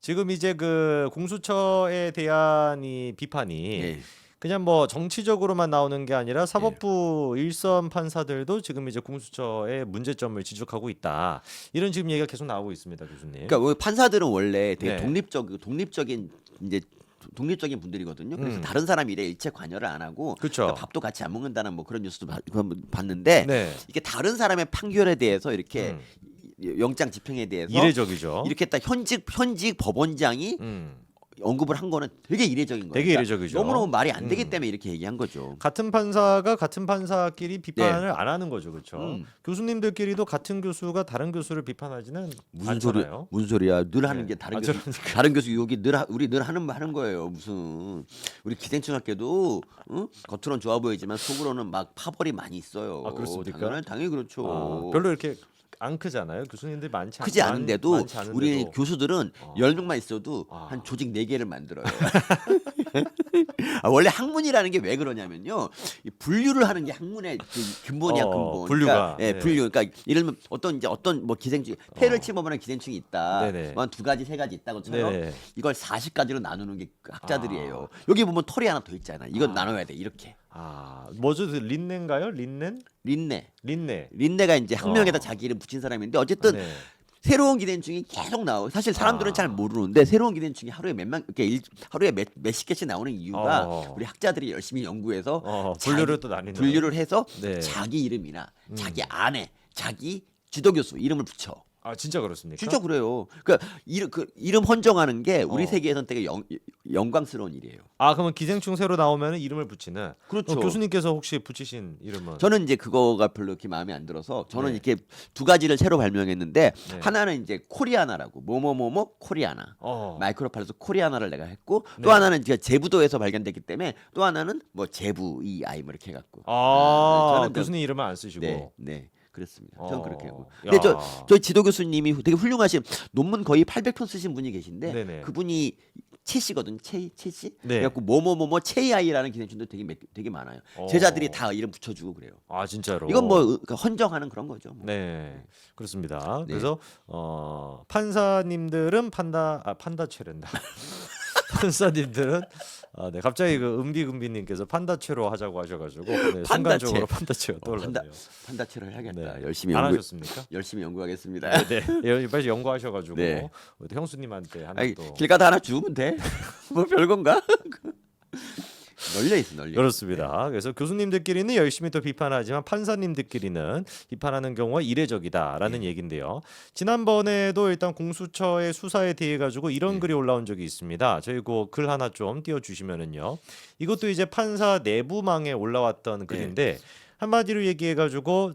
지금 이제 그 공수처에 대한 이 비판이 예. 그냥 뭐 정치적으로만 나오는 게 아니라 예. 사법부 일선 판사들도 지금 이제 공수처의 문제점을 지적하고 있다. 이런 지금 얘기가 계속 나오고 있습니다, 교수님. 그러니까 판사들은 원래 되게 네. 독립적인 이제 독립적인 분들이거든요. 그래서 음. 다른 사람 일에 일체 관여를 안 하고 그쵸. 그러니까 밥도 같이 안 먹는다는 뭐 그런 뉴스도 봤는데 네. 이게 다른 사람의 판결에 대해서 이렇게 음. 영장 집행에 대해서 이례적이죠. 이렇게 딱 현직 법원장이 언급을 한 거는 되게 이례적인 거예요. 되게 그러니까 이례적이죠. 너무너무 말이 안 되기 때문에 이렇게 얘기한 거죠. 같은 판사가 같은 판사끼리 비판을 안 하는 거죠, 그렇죠? 음. 교수님들끼리도 같은 교수가 다른 교수를 비판하지는 않잖아요. 무슨 소리야? 늘 하는 네. 게 다른 아, 교수 저러니까. 다른 교수 여기 우리 늘 하는 거예요. 무슨 우리 기생충 학교도 겉으로는 좋아 보이지만 속으로는 막 파벌이 많이 있어요. 아, 그렇습니까? 당연히 그렇죠. 별로 이렇게 안 크잖아요. 교수님들 크지 않은데도 많지 않은데도. 우리 교수들은 10명만 있어도 아. 한 조직 4개를 만들어요. 원래 학문이라는 게 왜 그러냐면요. 이 분류를 하는 게 학문의 그 근본이야, 근본. 분류가. 그러니까, 예, 네. 분류. 그러니까 예를 들면 어떤 뭐 기생충 폐를 침범하는 기생충이 있다. 네네. 뭐 한 2가지, 3가지 있다고처럼 네네. 이걸 40가지로 나누는 게 학자들이에요. 여기 보면 털이 하나 더 있잖아. 이건 나눠야 돼. 이렇게. 뭐죠? 린넨가요? 린네. 린네. 린네가 이제 학명에다 자기 이름 붙인 사람인데 어쨌든 네. 새로운 기생충이 계속 나오고 사실 사람들은 잘 모르는데 새로운 기생충이 하루에 하루에 몇십 개씩 나오는 이유가 우리 학자들이 열심히 연구해서 분류를 또 나뉘는. 분류를 해서 네. 자기 이름이나 자기 아내, 자기 지도교수 이름을 붙여. 아, 진짜 그렇습니까? 진짜 그래요. 그러니까 이름 헌정하는 게 우리 세계에서는 되게 영광스러운 일이에요. 그러면 기생충 새로 나오면 이름을 붙이는. 그렇죠. 교수님께서 혹시 붙이신 이름은? 저는 이제 그거가 별로 이렇게 마음에 안 들어서 저는 네. 이렇게 2가지를 새로 발명했는데 네. 하나는 이제 코리아나라고 뭐뭐뭐뭐 코리아나 마이크로팔에서 코리아나를 내가 했고 또 네. 하나는 이제 제부도에서 발견됐기 때문에 또 하나는 뭐 제부 이 아이 뭐 이렇게 해갖고 저는 교수님 이름을 안 쓰시고. 네 그렇습니다. 저는 그렇게 하고. 야. 근데 저희 지도 교수님이 되게 훌륭하신 논문 거의 800편 쓰신 분이 계신데 네네. 그분이 채 씨거든 채 씨. 네. 그래갖고 뭐뭐뭐뭐 채이아이라는 기생충도 되게 많아요. 제자들이 다 이름 붙여주고 그래요. 아, 진짜로. 이건 뭐 그러니까 헌정하는 그런 거죠. 뭐. 네, 그렇습니다. 네. 그래서 판사님들은 판다체랜다. 판사님들은 네, 갑자기 그 은비금비님께서 판다체로 하자고 하셔가지고 네, 순간적으로 판다체가 떠올랐네요. 판다체를 해야겠다. 네. 열심히 안 연구 하셨습니까? 열심히 연구하겠습니다. 네, 빨리 연구하셔가지고 네. 우리 형수님한테 하나 아니, 또 길 가다 하나 주우면 돼. 뭐 별건가? 널려. 그렇습니다. 그래서 교수님들끼리는 열심히 또 비판하지만 판사님들끼리는 비판하는 경우가 이례적이다라는 얘기인데요. 지난번에도 일단 공수처의 수사에 대해 가지고 이런 글이 올라온 적이 있습니다. 저희 그 글 하나 좀 띄워주시면은요. 이것도 이제 판사 내부망에 올라왔던 글인데. 한마디로 얘기해가지고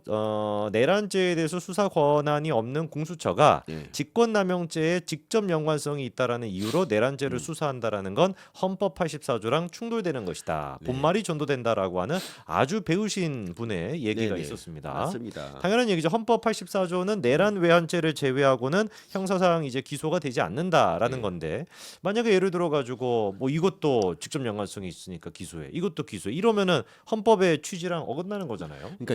내란죄에 대해서 수사 권한이 없는 공수처가 직권남용죄에 직접 연관성이 있다라는 이유로 내란죄를 수사한다라는 건 헌법 84조랑 충돌되는 것이다. 본말이 전도된다라고 하는 아주 배우신 분의 얘기가 있었습니다. 맞습니다. 당연한 얘기죠. 헌법 84조는 내란 외환죄를 제외하고는 형사상 이제 기소가 되지 않는다라는 건데 만약에 예를 들어 가지고 뭐 이것도 직접 연관성이 있으니까 기소해. 이것도 기소해. 이러면은 헌법의 취지랑 어긋나는 거잖아요. 그러니까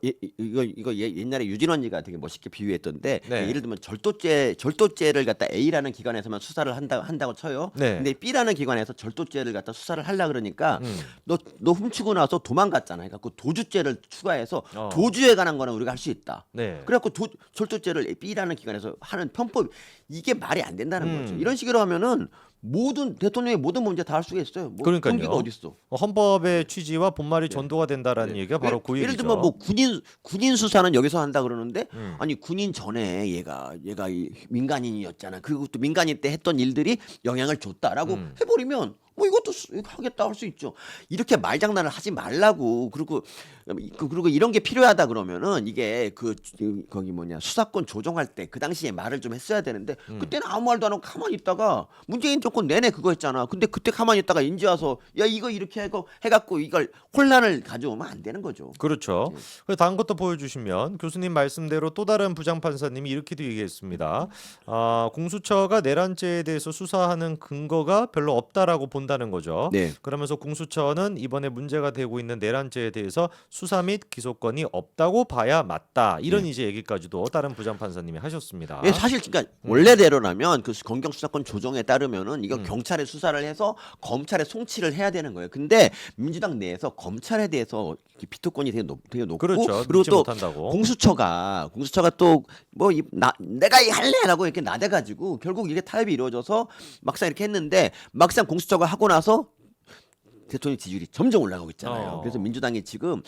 이거 옛날에 유진원이가 되게 멋있게 비유했던데 네. 예를 들면 절도죄를 갖다 A라는 기관에서만 수사를 한다고 쳐요. 네. 근데 B라는 기관에서 절도죄를 갖다 수사를 하려 그러니까 너 훔치고 나서 도망갔잖아. 그래갖고 도주죄를 추가해서 도주에 관한 거는 우리가 할 수 있다. 네. 그래갖고 절도죄를 B라는 기관에서 하는 편법 이게 말이 안 된다는 거죠. 이런 식으로 하면은 대통령의 모든 문제 다 할 수가 있어요. 뭐 그러니까요. 경기가 어디 있어? 헌법의 취지와 본말이 전도가 된다라는 얘기가 바로 그 얘기죠. 예를 들면 뭐 군인 수사는 여기서 한다 그러는데 아니 군인 전에 얘가 이 민간인이었잖아. 그것도 민간인 때 했던 일들이 영향을 줬다라고 해버리면 뭐 이것도 하겠다 할 수 있죠. 이렇게 말장난을 하지 말라고. 그리고 이런 게 필요하다 그러면은 이게 거기 수사권 조정할 때 그 당시에 말을 좀 했어야 되는데 그때는 아무 말도 안 하고 가만히 있다가 문재인 정권 내내 그거 했잖아. 근데 그때 가만히 있다가 인제 와서 야 이거 이렇게 해갖고 이걸 혼란을 가져오면 안 되는 거죠. 그렇죠. 그래서 다음 것도 보여주시면 교수님 말씀대로 또 다른 부장판사님이 이렇게도 얘기했습니다. 공수처가 내란죄에 대해서 수사하는 근거가 별로 없다라고 본다는 거죠. 거죠. 네. 그러면서 공수처는 이번에 문제가 되고 있는 내란죄에 대해서 수사 및 기소권이 없다고 봐야 맞다. 이런 네. 이제 얘기까지도 다른 부장판사님이 하셨습니다. 예, 사실 그러니까 원래대로라면 그 검경 수사권 조정에 따르면은 이건 경찰에 수사를 해서 검찰에 송치를 해야 되는 거예요. 근데 민주당 내에서 검찰에 대해서 비토권이 되게 높고 그렇죠. 그리고 믿지 또 못한다고. 공수처가 또 뭐 내가 할래라고 이렇게 나대가지고 결국 이게 타협이 이루어져서 막상 이렇게 했는데 막상 공수처가 하고 나서 대통령 지지율이 점점 올라가고 있잖아요. 그래서 민주당이 지금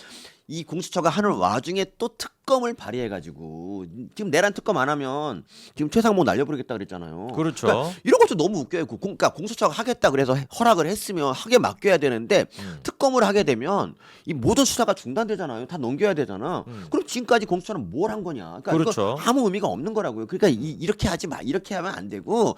이 공수처가 하는 와중에 또 특검을 발의해가지고 지금 내란 특검 안 하면 지금 최상목 날려버리겠다 그랬잖아요. 그렇죠. 그러니까 이런 것도 너무 웃겨요. 그러니까 공수처가 하겠다 그래서 허락을 했으면 하게 맡겨야 되는데 특검을 하게 되면 이 모든 수사가 중단되잖아요. 다 넘겨야 되잖아. 그럼 지금까지 공수처는 뭘 한 거냐? 그러니까 그렇죠. 이거 아무 의미가 없는 거라고요. 그러니까 이렇게 하지 마. 이렇게 하면 안 되고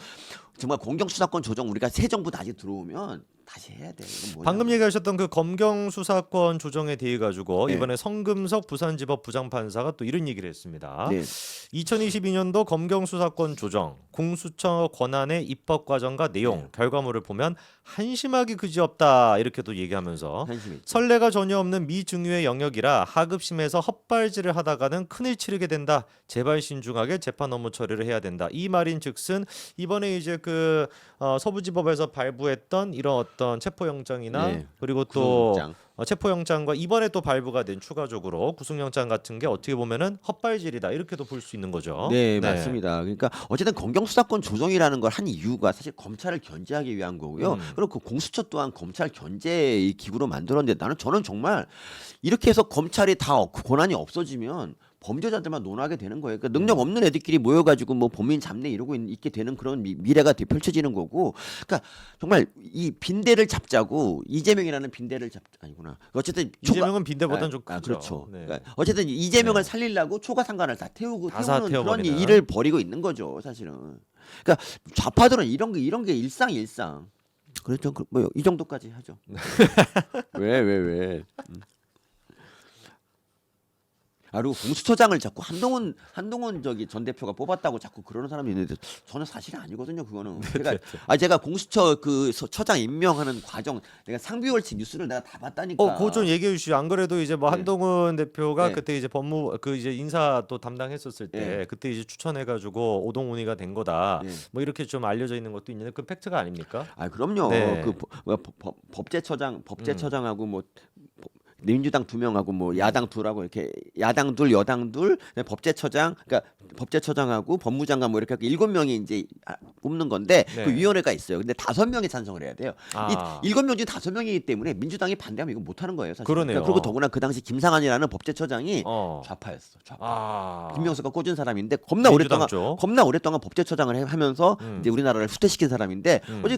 정말 공경 수사권 조정 우리가 새 정부 다시 들어오면 다시 해야 돼. 이건 뭐냐고. 방금 얘기하셨던 그 검경 수사권 조정에 대해 가지고 네. 이번에 성금석 부산지법 부장판사가 또 이런 얘기를 했습니다. 네. 2022년도 검경 수사권 조정, 공수처 권한의 입법 과정과 내용, 결과물을 보면 한심하기 그지없다 이렇게도 얘기하면서 한심했죠. 선례가 전혀 없는 미중유의 영역이라 하급심에서 헛발질을 하다가는 큰일 치르게 된다. 제발 신중하게 재판 업무 처리를 해야 된다. 이 말인즉슨 이번에 이제 그 서부지법에서 발부했던 이런 어떤 체포영장이나 네. 그리고 또 구속영장. 체포영장과 이번에 또 발부가 된 추가적으로 구속영장 같은 게 어떻게 보면은 헛발질이다 이렇게도 볼 수 있는 거죠. 네, 맞습니다. 그러니까 어쨌든 검경 수사권 조정이라는 걸 한 이유가 사실 검찰을 견제하기 위한 거고요. 그리고 그 공수처 또한 검찰 견제 기구로 만들었는데 저는 정말 이렇게 해서 검찰이 다 권한이 없어지면 범죄자들만 논하게 되는 거예요. 그러니까 능력 없는 애들끼리 모여가지고 뭐 범인 잡네 이러고 있게 되는 그런 미래가 펼쳐지는 거고. 그러니까 정말 이 빈대를 잡자고 이재명이라는 빈대를 아니구나. 어쨌든 이재명은 빈대보다는 좀 크죠. 그렇죠. 네. 그러니까 어쨌든 이재명을 살리려고 초과상관을 다 태우는 그런 태워버리는. 일을 벌이고 있는 거죠, 사실은. 그러니까 좌파들은 이런 게 일상. 그렇죠. 뭐 이 정도까지 하죠. 왜? 그리고 공수처장을 자꾸 한동훈 저기 전 대표가 뽑았다고 자꾸 그러는 사람이 있는데 저는 사실이 아니거든요. 그거는 제가 공수처 그 처장 임명하는 과정 내가 상비월치 뉴스를 내가 다 봤다니까. 그거 좀 얘기해 주시죠. 안 그래도 이제 뭐 네. 한동훈 대표가 네. 그때 이제 그 이제 인사 또 담당했었을 때 네. 그때 이제 추천해가지고 오동훈이가 된 거다. 네. 뭐 이렇게 좀 알려져 있는 것도 있는데 그 팩트가 아닙니까? 그럼요. 네. 그 법제처장하고 뭐 민주당 2명하고 뭐 야당 2하고 이렇게 야당 2, 여당 2, 법제처장 그러니까 법제처장하고 법무장관 뭐 이렇게 7명이 이제 뽑는 건데 네. 그 위원회가 있어요. 근데 5명이 찬성을 해야 돼요. 아. 이 7명 중 5명이기 때문에 민주당이 반대하면 이거 못 하는 거예요, 사실. 그러네요. 그리고 더구나 그 당시 김상환이라는 법제처장이 어. 좌파였어. 좌파. 아. 김명수가 꽂은 사람인데 민주당 쪽. 겁나 오랫동안 법제처장을 하면서 이제 우리나라를 후퇴시킨 사람인데 어제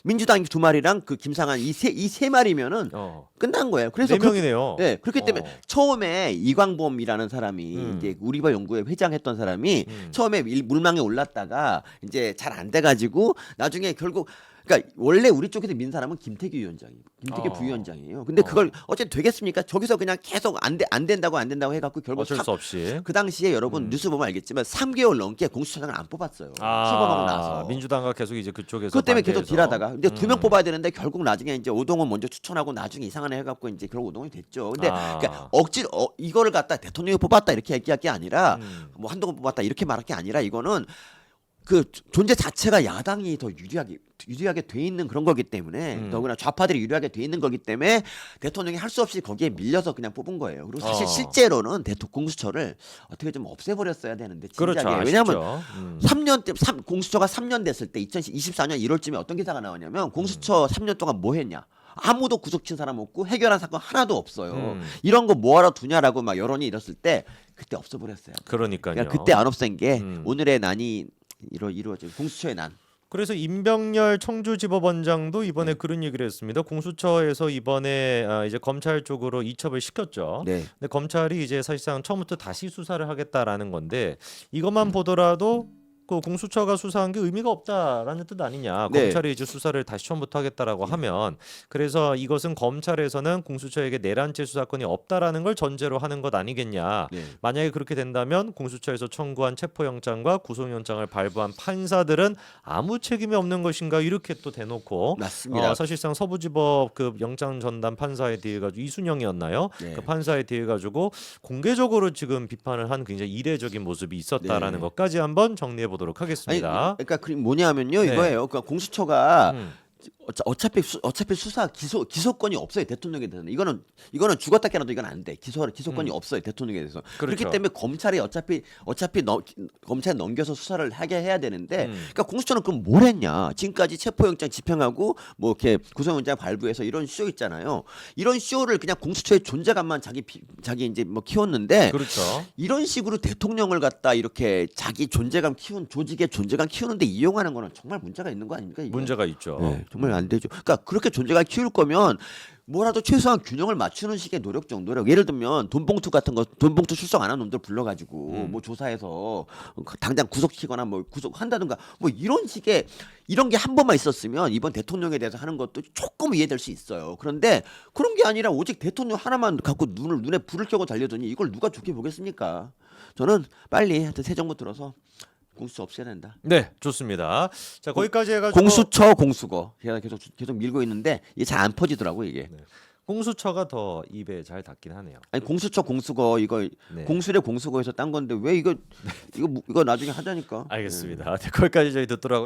민주당 2마리랑 그 김상환 이 세 마리면은 끝난 거예요. 그래서 4명이네요. 네, 그렇기 때문에 처음에 이광범이라는 사람이 이제 우리바 연구회 회장했던 사람이 처음에 물망에 올랐다가 이제 잘 안 돼가지고 나중에 결국 그러니까 원래 우리 쪽에서 민 사람은 김태규 위원장이에요. 김태규 부위원장이에요. 근데 그걸 어쨌든 되겠습니까? 저기서 그냥 계속 안 된다고 해갖고 결국 어쩔 수 없이. 그 당시에 여러분 뉴스 보면 알겠지만 3개월 넘게 공수처장을 안 뽑았어요. 아, 시범하고 나서. 민주당과 계속 이제 그쪽에서 그것 때문에 계속 반대해서. 딜하다가 근데 2명 뽑아야 되는데 결국 나중에 이제 오동훈 먼저 추천하고 나중에 이상한 애 해갖고 이제 결국 오동훈이 됐죠. 근데 그러니까 억지로 이거를 갖다 대통령이 뽑았다 이렇게 얘기할 게 아니라 뭐 한동훈 뽑았다 이렇게 말할 게 아니라 이거는 그 존재 자체가 야당이 더 유리하게 돼 있는 그런 거기 때문에 더구나 좌파들이 유리하게 돼 있는 거기 때문에 대통령이 할 수 없이 거기에 밀려서 그냥 뽑은 거예요. 그리고 사실 실제로는 공수처를 어떻게 좀 없애버렸어야 되는데 진작에 그렇죠. 왜냐하면 3년 때 공수처가 3년 됐을 때 2024년 1월쯤에 어떤 기사가 나오냐면 공수처 3년 동안 뭐 했냐? 아무도 구속친 사람 없고 해결한 사건 하나도 없어요. 이런 거 뭐하러 두냐라고 막 여론이 이랬을 때 그때 없어버렸어요. 그러니까요. 그러니까 그때 안 없앤 게 오늘의 난이 이루어진 공수처의 난. 그래서 임병열 청주지법원장도 이번에 그런 얘기를 했습니다. 공수처에서 이번에 이제 검찰 쪽으로 이첩을 시켰죠. 네. 근데 검찰이 이제 사실상 처음부터 다시 수사를 하겠다라는 건데 이것만 보더라도 그 공수처가 수사한 게 의미가 없다라는 뜻 아니냐. 네. 검찰이 이제 수사를 다시 처음부터 하겠다라고 하면 그래서 이것은 검찰에서는 공수처에게 내란죄 수사권이 없다라는 걸 전제로 하는 것 아니겠냐. 네. 만약에 그렇게 된다면 공수처에서 청구한 체포영장과 구속영장을 발부한 판사들은 아무 책임이 없는 것인가 이렇게 또 대놓고 맞습니다. 사실상 서부지법 그 영장 전담 판사에 대해 가지고 이순영이었나요? 네. 그 판사에 대해 가지고 공개적으로 지금 비판을 한 굉장히 이례적인 모습이 있었다라는 네. 것까지 한번 정리해 보도록 아니, 하겠습니다. 그러니까 뭐냐면요 네. 이거예요. 그러니까 공수처가 음. 어차피 수사 기소권이 없어요 대통령에 대해서는. 이거는 죽었다 깨나도 이건 안 돼. 기소권이 없어요 대통령에 대해서. 그렇죠. 그렇기 때문에 검찰이 어차피 검찰에 넘겨서 수사를 하게 해야 되는데, 그러니까 공수처는 그럼 뭘 했냐? 지금까지 체포영장 집행하고 뭐 이렇게 구속영장 발부해서 이런 쇼 있잖아요. 이런 쇼를 그냥 공수처의 존재감만 자기 이제 뭐 키웠는데. 그렇죠. 이런 식으로 대통령을 갖다 이렇게 자기 존재감 조직의 존재감 키우는데 이용하는 거는 정말 문제가 있는 거 아닙니까? 이게? 문제가 있죠. 네, 정말 안 되죠. 그러니까 그렇게 존재감 키울 거면 뭐라도 최소한 균형을 맞추는 식의 노력. 예를 들면 돈봉투 같은 거, 돈봉투 출석 안 한 놈들 불러가지고 뭐 조사해서 당장 구속시키거나 뭐 구속한다든가 뭐 이런 식의 이런 게 한 번만 있었으면 이번 대통령에 대해서 하는 것도 조금 이해될 수 있어요. 그런데 그런 게 아니라 오직 대통령 하나만 갖고 눈에 불을 켜고 달려더니 이걸 누가 좋게 보겠습니까? 저는 빨리 하여튼 새 정부 들어서 공수처 없애야 된다. 네, 좋습니다. 자, 거기까지 해가지고 공수처 공수거 제가 계속 밀고 있는데 이게 잘 안 퍼지더라고 이게. 공수처가 더 입에 잘 닿긴 하네요. 아니 공수처 공수거 이거 네. 공수래 공수거에서 딴 건데 왜 이거 나중에 하자니까. 알겠습니다. 네, 거기까지 저희 듣도록